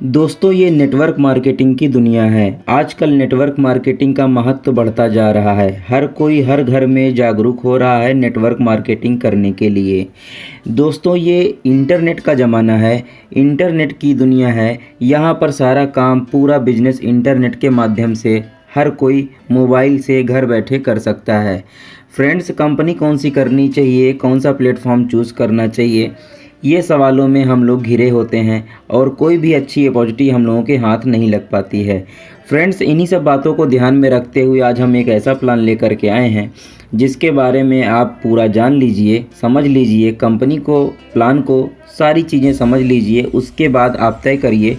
दोस्तों ये network marketing की दुनिया है। आजकल नेटवर्क मार्केटिंग का महत्व बढ़ता जा रहा है। हर कोई हर घर में जागरूक हो रहा है नेटवर्क मार्केटिंग करने के लिए। दोस्तों ये इंटरनेट का ज़माना है, इंटरनेट की दुनिया है। यहाँ पर सारा काम पूरा बिजनेस इंटरनेट के माध्यम से हर कोई मोबाइल से घर बैठे कर सकता है। फ्रेंड्स, कंपनी कौन सी करनी चाहिए, कौन सा प्लेटफॉर्म चूज़ करना चाहिए, ये सवालों में हम लोग घिरे होते हैं और कोई भी अच्छी अपॉर्चुनिटी हम लोगों के हाथ नहीं लग पाती है। फ्रेंड्स, इन्हीं सब बातों को ध्यान में रखते हुए आज हम एक ऐसा प्लान लेकर के आए हैं जिसके बारे में आप पूरा जान लीजिए, समझ लीजिए, कंपनी को, प्लान को, सारी चीज़ें समझ लीजिए। उसके बाद आप तय करिए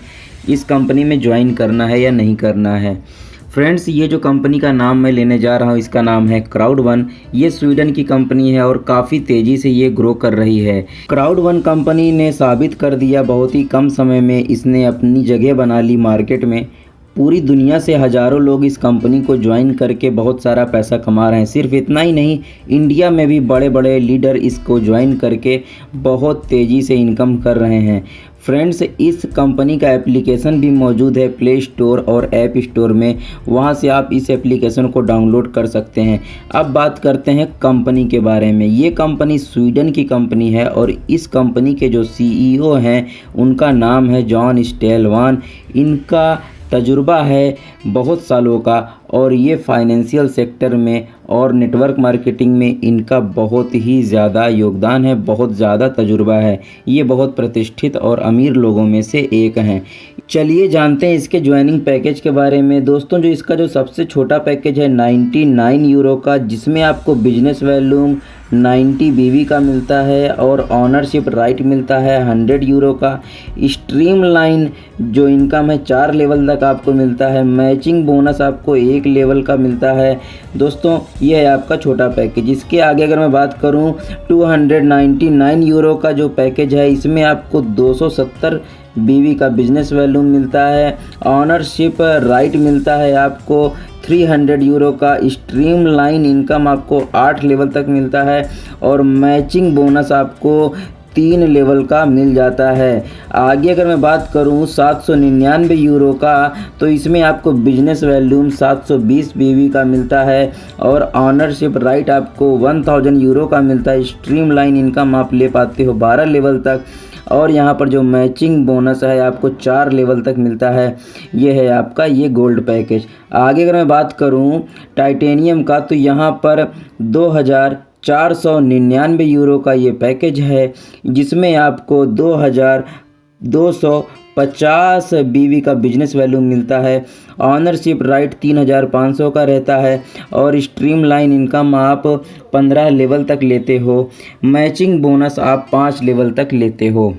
इस कंपनी में ज्वाइन करना है या नहीं करना है। फ्रेंड्स, ये जो कंपनी का नाम मैं लेने जा रहा हूँ इसका नाम है क्राउड1। ये स्वीडन की कंपनी है और काफ़ी तेज़ी से ये ग्रो कर रही है। क्राउड1 कंपनी ने साबित कर दिया, बहुत ही कम समय में इसने अपनी जगह बना ली मार्केट में। पूरी दुनिया से हज़ारों लोग इस कंपनी को ज्वाइन करके बहुत सारा पैसा कमा रहे हैं। सिर्फ इतना ही नहीं, इंडिया में भी बड़े बड़े लीडर इसको ज्वाइन करके बहुत तेज़ी से इनकम कर रहे हैं। फ्रेंड्स, इस कंपनी का एप्लीकेशन भी मौजूद है प्ले स्टोर और ऐप स्टोर में। वहां से आप इस एप्लीकेशन को डाउनलोड कर सकते हैं। अब बात करते हैं कंपनी के बारे में। ये कंपनी स्वीडन की कंपनी है और इस कंपनी के जो सीईओ हैं उनका नाम है जॉन स्टेलवान। इनका तजुर्बा है बहुत सालों का और ये फाइनेंशियल सेक्टर में और नेटवर्क मार्केटिंग में इनका बहुत ही ज़्यादा योगदान है, बहुत ज़्यादा तजुर्बा है। ये बहुत प्रतिष्ठित और अमीर लोगों में से एक हैं। चलिए जानते हैं इसके ज्वाइनिंग पैकेज के बारे में। दोस्तों, जो इसका जो सबसे छोटा पैकेज है 99 यूरो का, जिसमें आपको बिजनेस वैल्यूम 90 बीवी का मिलता है और ऑनरशिप राइट मिलता है 100 यूरो का। स्ट्रीम लाइन जो इनकम है 4 लेवल तक आपको मिलता है। मैचिंग बोनस आपको 1 लेवल का मिलता है। दोस्तों, ये है आपका छोटा पैकेज। इसके आगे अगर मैं बात करूं 299 यूरो का जो पैकेज है, इसमें आपको 270 बीवी का बिजनेस वैल्यू मिलता है। ऑनरशिप राइट मिलता है आपको 300 यूरो का। स्ट्रीम लाइन इनकम आपको 8 लेवल तक मिलता है और मैचिंग बोनस आपको 3 लेवल का मिल जाता है। आगे अगर मैं बात करूं 799 यूरो का, तो इसमें आपको बिजनेस वैल्यूम 720 बीवी का मिलता है और ऑनरशिप राइट आपको 1000 यूरो का मिलता है। स्ट्रीम लाइन इनकम आप ले पाते हो 12 लेवल तक और यहाँ पर जो मैचिंग बोनस है आपको 4 लेवल तक मिलता है। ये है आपका ये गोल्ड पैकेज। आगे अगर मैं बात करूँ टाइटेनियम का, तो यहाँ पर 2499 यूरो का ये पैकेज है, जिसमें आपको 2250 बीवी का बिजनेस वैल्यू मिलता है। ऑनरशिप राइट 3500 का रहता है और स्ट्रीम लाइन इनकम आप 15 लेवल तक लेते हो। मैचिंग बोनस आप 5 लेवल तक लेते हो।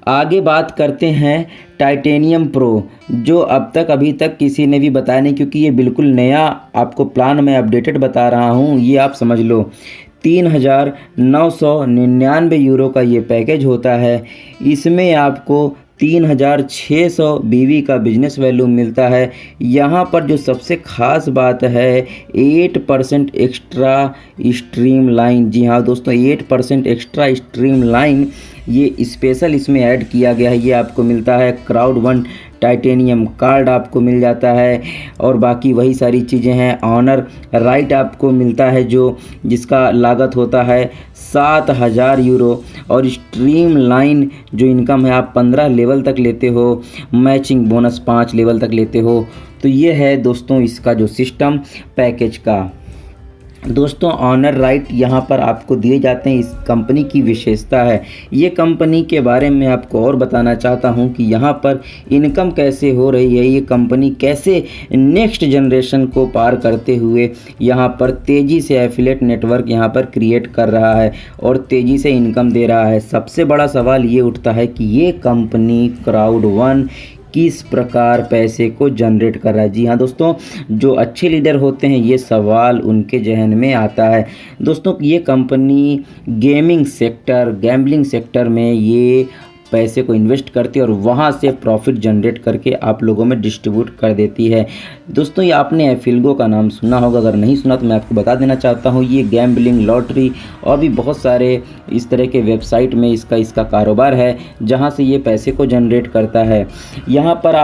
आगे बात करते हैं टाइटेनियम प्रो, जो अभी तक किसी ने भी बताया नहीं, क्योंकि ये बिल्कुल नया आपको प्लान मैं अपडेटेड बता रहा हूँ। ये आप समझ लो 3999 यूरो का ये पैकेज होता है। इसमें आपको 3600 बीवी का बिजनेस वैल्यू मिलता है। यहाँ पर जो सबसे ख़ास बात है 8% एक्स्ट्रा स्ट्रीम लाइन। जी हाँ दोस्तों, 8% एक्स्ट्रा स्ट्रीम लाइन ये स्पेशल इसमें ऐड किया गया है। ये आपको मिलता है क्राउड1 टाइटेनियम कार्ड आपको मिल जाता है और बाकी वही सारी चीज़ें हैं। ऑनर राइट आपको मिलता है जो जिसका लागत होता है 7000 यूरो और स्ट्रीम लाइन जो इनकम है आप 15 लेवल तक लेते हो। मैचिंग बोनस 5 लेवल तक लेते हो। तो ये है दोस्तों इसका जो सिस्टम पैकेज का। दोस्तों, ऑनर राइट यहाँ पर आपको दिए जाते हैं। इस कंपनी की विशेषता है। ये कंपनी के बारे में आपको और बताना चाहता हूँ कि यहाँ पर इनकम कैसे हो रही है, ये कंपनी कैसे नेक्स्ट जनरेशन को पार करते हुए यहाँ पर तेज़ी से एफिलिएट नेटवर्क यहाँ पर क्रिएट कर रहा है और तेज़ी से इनकम दे रहा है। सबसे बड़ा सवाल ये उठता है कि ये कंपनी क्राउड1 किस प्रकार पैसे को जनरेट कर रहा है। जी हाँ दोस्तों, जो अच्छे लीडर होते हैं ये सवाल उनके जहन में आता है। दोस्तों, ये company gaming sector, gambling sector में ये पैसे को इन्वेस्ट करती है और वहाँ से प्रॉफिट जनरेट करके आप लोगों में डिस्ट्रीब्यूट कर देती है। दोस्तों, ये आपने एफिलगो का नाम सुना होगा, अगर नहीं सुना तो मैं आपको बता देना चाहता हूँ। ये गैम्बलिंग, लॉटरी और भी बहुत सारे इस तरह के वेबसाइट में इसका कारोबार है, जहाँ से ये पैसे को जनरेट करता है। यहाँ पर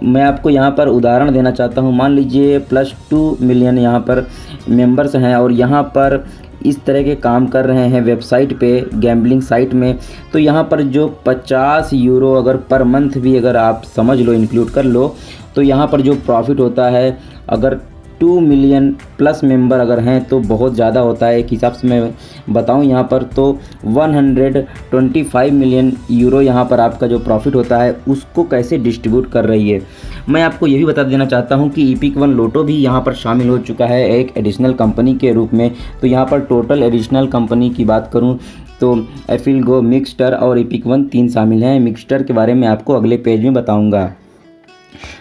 मैं आपको यहाँ पर उदाहरण देना चाहता हूँ। मान लीजिए +2 मिलियन यहाँ पर मेंबर्स हैं और यहाँ पर इस तरह के काम कर रहे हैं वेबसाइट पे, गैम्बलिंग साइट में। तो यहाँ पर जो 50 यूरो अगर पर मंथ भी अगर आप समझ लो, इंक्लूड कर लो, तो यहाँ पर जो प्रॉफिट होता है, अगर 2 मिलियन प्लस मेंबर अगर हैं तो बहुत ज़्यादा होता है। एक हिसाब से मैं बताऊं यहाँ पर तो 125 मिलियन यूरो यहाँ पर आपका जो प्रॉफिट होता है उसको कैसे डिस्ट्रीब्यूट कर रही है। मैं आपको ये भी बता देना चाहता हूँ कि एपिक वन लोटो भी यहाँ पर शामिल हो चुका है एक एडिशनल कंपनी के रूप में। तो यहाँ पर टोटल एडिशनल कंपनी की बात करूँ तो एफिलगो, मिक्सटर और एपिक वन 3 शामिल हैं। मिक्सटर के बारे में आपको अगले पेज में बताऊँगा।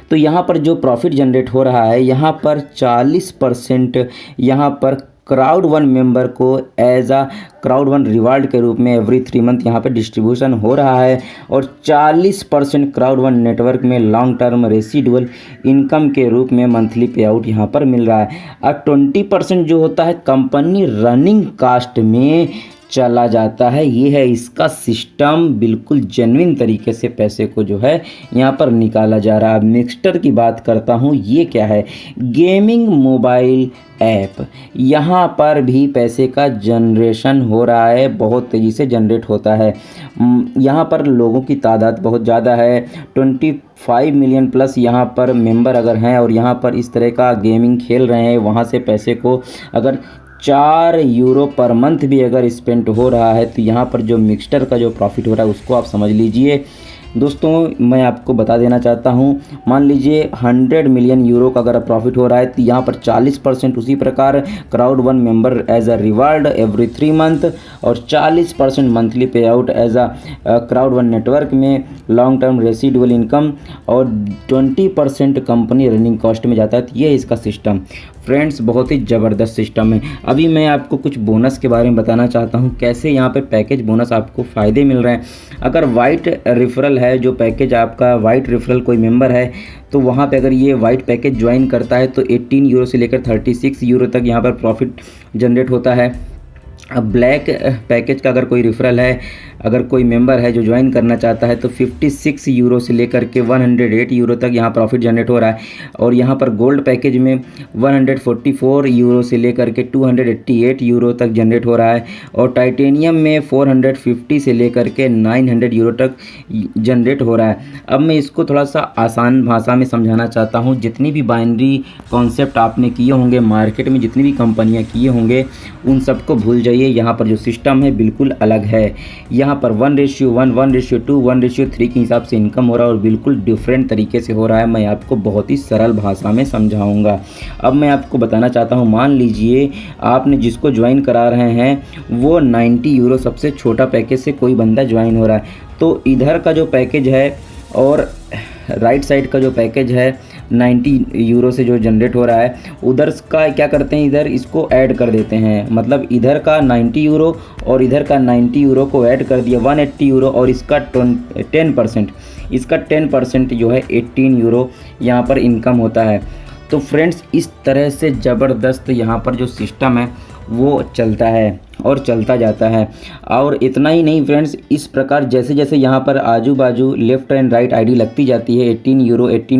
तो यहाँ पर जो प्रॉफिट जनरेट हो रहा है, यहाँ पर 40% यहाँ पर क्राउड वन मेंबर को एज आ क्राउड वन रिवार्ड के रूप में एवरी 3 मंथ यहाँ पे डिस्ट्रीब्यूशन हो रहा है और 40% क्राउड वन नेटवर्क में लॉन्ग टर्म रेसिडुअल इनकम के रूप में मंथली पे आउट यहाँ पर मिल रहा है। और 20% जो होता है कंपनी रनिंग कास्ट में चला जाता है। ये है इसका सिस्टम, बिल्कुल जेन्युइन तरीके से पैसे को जो है यहाँ पर निकाला जा रहा है। मिक्सटर की बात करता हूँ, ये क्या है? Gaming mobile app. यहाँ पर भी पैसे का जनरेशन हो रहा है, बहुत तेज़ी से जनरेट होता है। यहाँ पर लोगों की तादाद बहुत ज़्यादा है, 25 मिलियन प्लस यहाँ पर मेंबर अगर हैं और यहाँ पर इस तरह का गेमिंग खेल रहे हैं। वहाँ से पैसे को अगर 4 यूरो पर मंथ भी अगर स्पेंड हो रहा है तो यहाँ पर जो मिक्सटर का जो प्रॉफिट हो रहा है उसको आप समझ लीजिए। दोस्तों, मैं आपको बता देना चाहता हूँ, मान लीजिए 100 मिलियन यूरो का अगर प्रॉफिट हो रहा है तो यहाँ पर 40% उसी प्रकार crowd one member as a reward every 3 month और 40% monthly pay out as a crowd one network में लॉन्ग टर्म रेसिडुअल इनकम और 20% कंपनी रनिंग कॉस्ट में जाता है। तो ये है इसका सिस्टम। फ्रेंड्स, बहुत ही ज़बरदस्त सिस्टम है। अभी मैं आपको कुछ बोनस के बारे में बताना चाहता हूँ, कैसे यहाँ पे पैकेज बोनस आपको फ़ायदे मिल रहे हैं। अगर वाइट रेफरल है, जो पैकेज आपका वाइट रेफरल कोई मेंबर है, तो वहाँ पे अगर ये वाइट पैकेज ज्वाइन करता है तो 18 यूरो से लेकर 36 यूरो तक यहाँ पर प्रॉफिट जनरेट होता है। अब ब्लैक पैकेज का अगर कोई रेफरल है, अगर कोई मेंबर है जो ज्वाइन करना चाहता है तो 56 यूरो से लेकर के 108 यूरो तक यहाँ प्रॉफिट जनरेट हो रहा है। और यहाँ पर गोल्ड पैकेज में 144 यूरो से लेकर के 288 यूरो तक जनरेट हो रहा है और टाइटेनियम में 450 से लेकर के 900 यूरो तक जनरेट हो रहा है। अब मैं इसको थोड़ा सा आसान भाषा में समझाना चाहता हूँ। जितनी भी बाइनरी कॉन्सेप्ट आपने किए होंगे मार्केट में, जितनी भी कंपनियाँ किए होंगे, उन सबको भूल जाइए। यहाँ पर जो सिस्टम है बिल्कुल अलग है। यहाँ पर 1:1, 1:2, 1:3 के हिसाब से इनकम हो रहा है और बिल्कुल डिफरेंट तरीके से हो रहा है। मैं आपको बहुत ही सरल भाषा में समझाऊंगा। अब मैं आपको बताना चाहता हूँ, मान लीजिए आपने जिसको ज्वाइन करा रहे हैं वो 90 यूरो सबसे छोटा पैकेज से कोई बंदा ज्वाइन हो रहा है, तो इधर का जो पैकेज है और राइट साइड का जो पैकेज है 90 यूरो से जो जनरेट हो रहा है, उधर का क्या करते हैं, इधर इसको ऐड कर देते हैं। मतलब इधर का 90 यूरो और इधर का 90 यूरो को ऐड कर दिया 180 यूरो और इसका 10% जो है 18 यूरो यहाँ पर इनकम होता है। तो फ्रेंड्स, इस तरह से ज़बरदस्त यहाँ पर जो सिस्टम है वो चलता है और चलता जाता है। और इतना ही नहीं फ्रेंड्स, इस प्रकार जैसे जैसे यहाँ पर आजू बाजू लेफ़्ट एंड राइट आईडी लगती जाती है, 18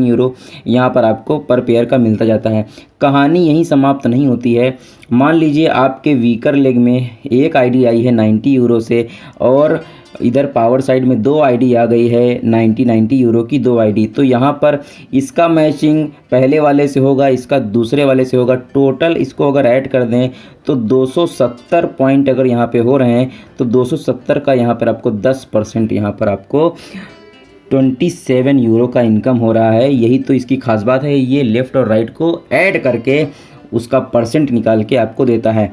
यूरो यहाँ पर आपको पर पेयर का मिलता जाता है। कहानी यहीं समाप्त नहीं होती है। मान लीजिए आपके वीकर लेग में एक आईडी आई है 90 यूरो से और इधर पावर साइड में 2 आईडी आ गई है 90 यूरो की 2 आईडी। तो यहाँ पर इसका मैचिंग पहले वाले से होगा, इसका दूसरे वाले से होगा। टोटल इसको अगर ऐड कर दें तो 270 पॉइंट अगर यहाँ पे हो रहे हैं तो 270 का यहाँ पर आपको 10% यहाँ पर आपको 27 यूरो का इनकम हो रहा है। यही तो इसकी खास बात है, ये लेफ़्ट और राइट को ऐड करके उसका परसेंट निकाल के आपको देता है।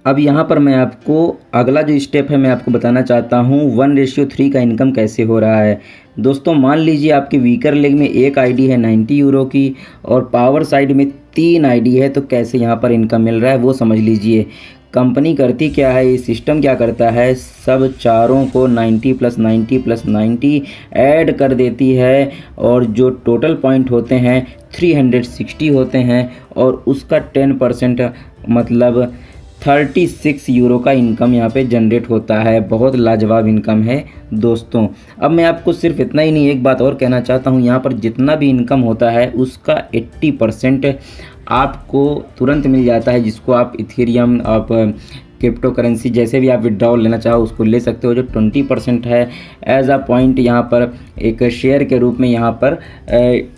अब यहाँ पर मैं आपको अगला जो स्टेप है मैं आपको बताना चाहता हूँ 1:3 का इनकम कैसे हो रहा है। दोस्तों, मान लीजिए आपके वीकर लेग में एक आईडी है 90 यूरो की और पावर साइड में 3 आईडी है, तो कैसे यहाँ पर इनकम मिल रहा है वो समझ लीजिए। कंपनी करती क्या है, ये सिस्टम क्या करता है, सब चारों को 90 + 90 + 90 ऐड कर देती है और जो टोटल पॉइंट होते हैं 360 होते हैं और उसका 10% मतलब 36 यूरो का इनकम यहाँ पे जनरेट होता है। बहुत लाजवाब इनकम है दोस्तों। अब मैं आपको सिर्फ इतना ही नहीं, एक बात और कहना चाहता हूँ, यहाँ पर जितना भी इनकम होता है उसका 80% आपको तुरंत मिल जाता है, जिसको आप इथेरियम, आप क्रिप्टो करेंसी जैसे भी आप विड्रॉल लेना चाहो उसको ले सकते हो। जो 20% है एज अ पॉइंट यहाँ पर एक शेयर के रूप में यहाँ पर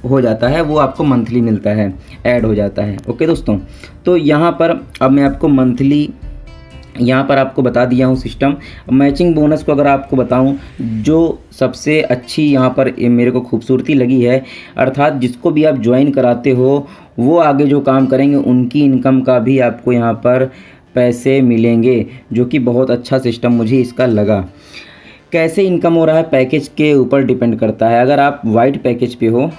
हो जाता है, वो आपको मंथली मिलता है, ऐड हो जाता है। ओके दोस्तों, तो यहाँ पर अब मैं आपको मंथली यहाँ पर आपको बता दिया हूँ सिस्टम। मैचिंग बोनस को अगर आपको बताऊँ, जो सबसे अच्छी यहाँ पर मेरे को खूबसूरती लगी है, अर्थात जिसको भी आप ज्वाइन कराते हो वो आगे जो काम करेंगे उनकी इनकम का भी आपको यहाँ पर पैसे मिलेंगे, जो कि बहुत अच्छा सिस्टम मुझे इसका लगा। कैसे इनकम हो रहा है, पैकेज के ऊपर डिपेंड करता है। अगर आप वाइट पैकेज पे हो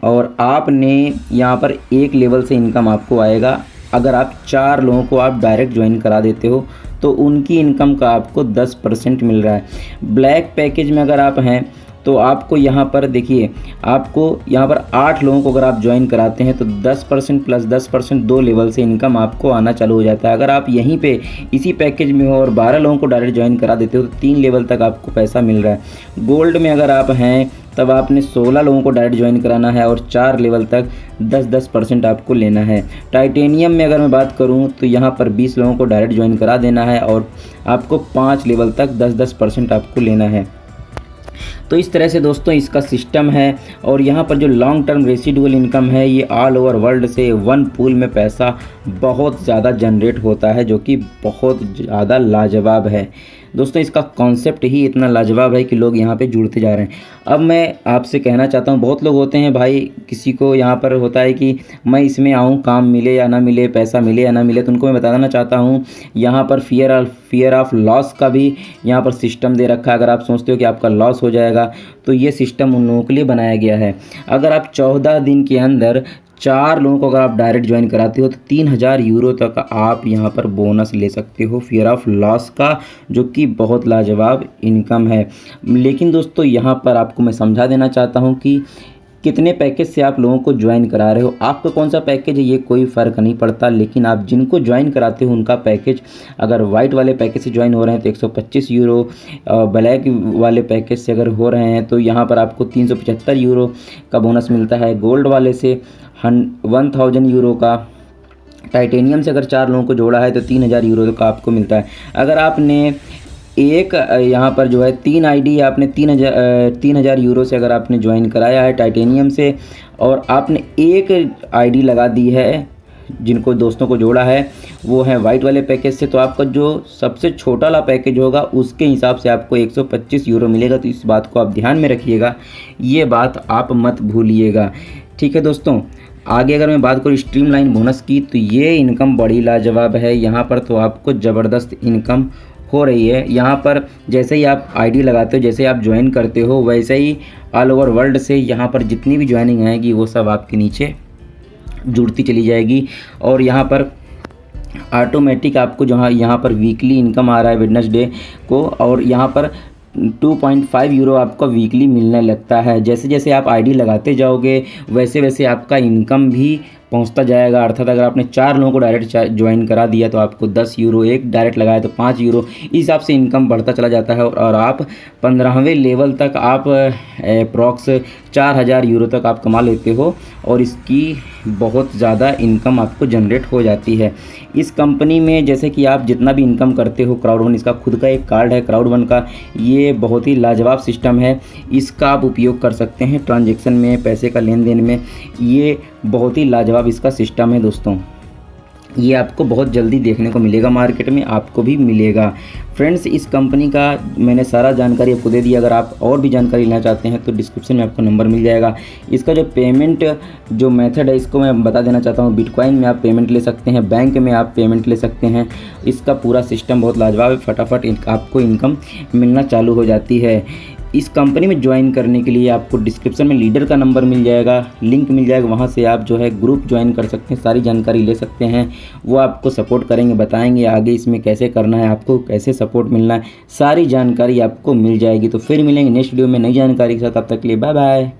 और आपने यहाँ पर एक लेवल से इनकम आपको आएगा, अगर आप 4 लोगों को आप डायरेक्ट ज्वाइन करा देते हो तो उनकी इनकम का आपको 10% मिल रहा है। ब्लैक पैकेज में अगर आप हैं तो आपको यहाँ पर देखिए, आपको यहाँ पर 8 लोगों को अगर आप ज्वाइन कराते हैं तो 10% + 10% 2 लेवल से इनकम आपको आना चालू हो जाता है। अगर आप यहीं पे इसी पैकेज में हो और 12 लोगों को डायरेक्ट ज्वाइन करा देते हो तो 3 लेवल तक आपको पैसा मिल रहा है। गोल्ड में अगर आप हैं तब आपने 16 लोगों को डायरेक्ट ज्वाइन कराना है और 4 लेवल तक 10% आपको लेना है। टाइटेनियम में अगर मैं बात करूं तो यहाँ पर 20 लोगों को डायरेक्ट ज्वाइन करा देना है और आपको 5 लेवल तक 10% आपको लेना है। तो इस तरह से दोस्तों इसका सिस्टम है। और यहाँ पर जो लॉन्ग टर्म रेसिडुअल इनकम है, ये ऑल ओवर वर्ल्ड से वन पूल में पैसा बहुत ज़्यादा जनरेट होता है, जो कि बहुत ज़्यादा लाजवाब है दोस्तों। इसका कॉन्सेप्ट ही इतना लाजवाब है कि लोग यहाँ पे जुड़ते जा रहे हैं। अब मैं आपसे कहना चाहता हूँ, बहुत लोग होते हैं भाई, किसी को यहाँ पर होता है कि मैं इसमें आऊँ, काम मिले या ना मिले, पैसा मिले या ना मिले, तो उनको मैं बताना चाहता हूँ यहाँ पर फियर ऑफ लॉस का भी यहाँ पर सिस्टम दे रखा है। अगर आप सोचते हो कि आपका लॉस हो जाएगा तो ये सिस्टम उन लोगों के लिए बनाया गया है। अगर आप 14 दिन के अंदर 4 लोगों को अगर आप डायरेक्ट ज्वाइन कराते हो तो 3000 यूरो तक आप यहाँ पर बोनस ले सकते हो फियर ऑफ लॉस का, जो कि बहुत लाजवाब इनकम है। लेकिन दोस्तों यहाँ पर आपको मैं समझा देना चाहता हूँ कि कितने पैकेज से आप लोगों को ज्वाइन करा रहे हो, आपका कौन सा पैकेज है ये कोई फ़र्क नहीं पड़ता। लेकिन आप जिनको ज्वाइन कराते हो उनका पैकेज, अगर वाइट वाले पैकेज से ज्वाइन हो रहे हैं तो 125 यूरो, ब्लैक वाले पैकेज से अगर हो रहे हैं तो यहाँ पर आपको 375 यूरो का बोनस मिलता है, गोल्ड वाले से 1000 यूरो का, टाइटेनियम से अगर 4 लोगों को जोड़ा है तो 3000 यूरो का आपको मिलता है। अगर आपने एक यहाँ पर जो है 3 आईडी आपने 3000 यूरो से अगर आपने ज्वाइन कराया है टाइटेनियम से, और आपने एक आईडी लगा दी है, जिनको दोस्तों को जोड़ा है वो है वाइट वाले पैकेज से, तो आपका जो सबसे छोटा वाला पैकेज होगा उसके हिसाब से आपको 125 यूरो मिलेगा। तो इस बात को आप ध्यान में रखिएगा, ये बात आप मत भूलिएगा, ठीक है दोस्तों। आगे अगर मैं बात करूँ स्ट्रीमलाइन बोनस की, तो ये इनकम बड़ी लाजवाब है। यहाँ पर तो आपको ज़बरदस्त इनकम हो रही है। यहाँ पर जैसे ही आप आईडी लगाते हो, जैसे आप ज्वाइन करते हो, वैसे ही ऑल ओवर वर्ल्ड से यहाँ पर जितनी भी ज्वाइनिंग आएगी वो सब आपके नीचे जुड़ती चली जाएगी। और यहाँ पर ऑटोमेटिक आपको जहाँ यहाँ पर वीकली इनकम आ रहा है वेडनेसडे को, और यहाँ पर 2.5 यूरो आपको वीकली मिलने लगता है। जैसे जैसे आप आईडी लगाते जाओगे वैसे वैसे आपका इनकम भी पहुंचता जाएगा। अर्थात अगर आपने 4 लोगों को डायरेक्ट ज्वाइन करा दिया तो आपको 10 यूरो, एक डायरेक्ट लगाया तो 5 यूरो, इस हिसाब से इनकम बढ़ता चला जाता है। और आप 15वें लेवल तक आप अप्रॉक्स 4000 यूरो तक आप कमा लेते हो और इसकी बहुत ज़्यादा इनकम आपको जनरेट हो जाती है। इस कंपनी में जैसे कि आप जितना भी इनकम करते हो, क्राउड1 इसका खुद का एक कार्ड है क्राउड1 का, ये बहुत ही लाजवाब सिस्टम है। इसका आप उपयोग कर सकते हैं ट्रांजैक्शन में, पैसे का लेन देन में, ये बहुत ही लाजवाब इसका सिस्टम है दोस्तों। ये आपको बहुत जल्दी देखने को मिलेगा, मार्केट में आपको भी मिलेगा। फ्रेंड्स इस कंपनी का मैंने सारा जानकारी आपको दे दिया। अगर आप और भी जानकारी लेना चाहते हैं तो डिस्क्रिप्शन में आपको नंबर मिल जाएगा। इसका जो पेमेंट जो मेथड है इसको मैं बता देना चाहता हूँ। बिटकॉइन में आप पेमेंट ले सकते हैं, बैंक में आप पेमेंट ले सकते हैं। इसका पूरा सिस्टम बहुत लाजवाब है, फटाफट आपको इनकम मिलना चालू हो जाती है। इस कंपनी में ज्वाइन करने के लिए आपको डिस्क्रिप्शन में लीडर का नंबर मिल जाएगा, लिंक मिल जाएगा, वहाँ से आप जो है ग्रुप ज्वाइन कर सकते हैं, सारी जानकारी ले सकते हैं। वो आपको सपोर्ट करेंगे, बताएंगे आगे इसमें कैसे करना है, आपको कैसे सपोर्ट मिलना है, सारी जानकारी आपको मिल जाएगी। तो फिर मिलेंगे नेक्स्ट वीडियो में नई जानकारी के साथ, तब तक के लिए बाय बाय।